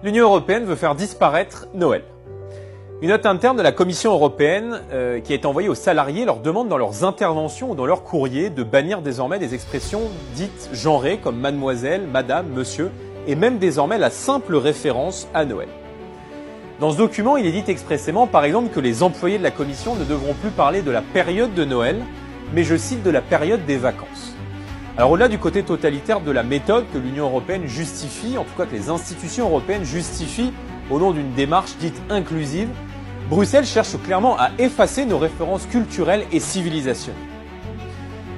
L'Union européenne veut faire disparaître Noël. Une note interne de la Commission européenne qui a été envoyée aux salariés leur demande dans leurs interventions ou dans leurs courriers de bannir désormais des expressions dites genrées comme mademoiselle, madame, monsieur et même désormais la simple référence à Noël. Dans ce document, il est dit expressément par exemple que les employés de la Commission ne devront plus parler de la période de Noël, mais je cite de la période des vacances. Alors au-delà du côté totalitaire de la méthode que l'Union européenne justifie, en tout cas que les institutions européennes justifient au nom d'une démarche dite inclusive, Bruxelles cherche clairement à effacer nos références culturelles et civilisationnelles.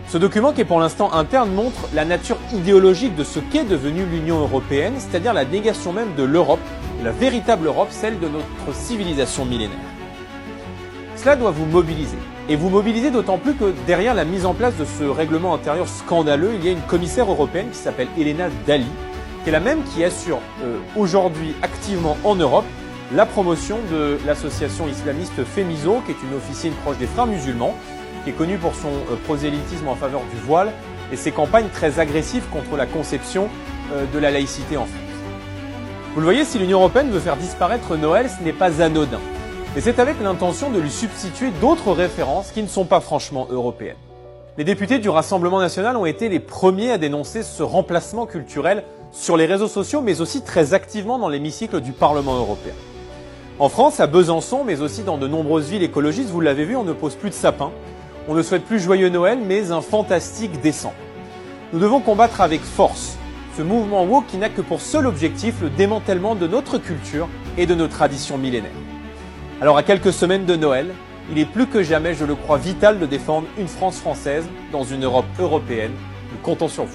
Ce document, qui est pour l'instant interne, montre la nature idéologique de ce qu'est devenue l'Union européenne, c'est-à-dire la négation même de l'Europe, de la véritable Europe, celle de notre civilisation millénaire. Cela doit vous mobiliser. Et vous mobiliser d'autant plus que derrière la mise en place de ce règlement intérieur scandaleux, il y a une commissaire européenne qui s'appelle Helena Dalli, qui est la même qui assure aujourd'hui activement en Europe la promotion de l'association islamiste Femiso, qui est une officine proche des frères musulmans, qui est connue pour son prosélytisme en faveur du voile et ses campagnes très agressives contre la conception de la laïcité en France. Vous le voyez, si l'Union européenne veut faire disparaître Noël, ce n'est pas anodin. Et c'est avec l'intention de lui substituer d'autres références qui ne sont pas franchement européennes. Les députés du Rassemblement national ont été les premiers à dénoncer ce remplacement culturel sur les réseaux sociaux, mais aussi très activement dans l'hémicycle du Parlement européen. En France, à Besançon, mais aussi dans de nombreuses villes écologistes, vous l'avez vu, on ne pose plus de sapin. On ne souhaite plus joyeux Noël, mais un fantastique décembre. Nous devons combattre avec force ce mouvement woke qui n'a que pour seul objectif le démantèlement de notre culture et de nos traditions millénaires. Alors à quelques semaines de Noël, il est plus que jamais, je le crois, vital de défendre une France française dans une Europe européenne. Nous comptons sur vous.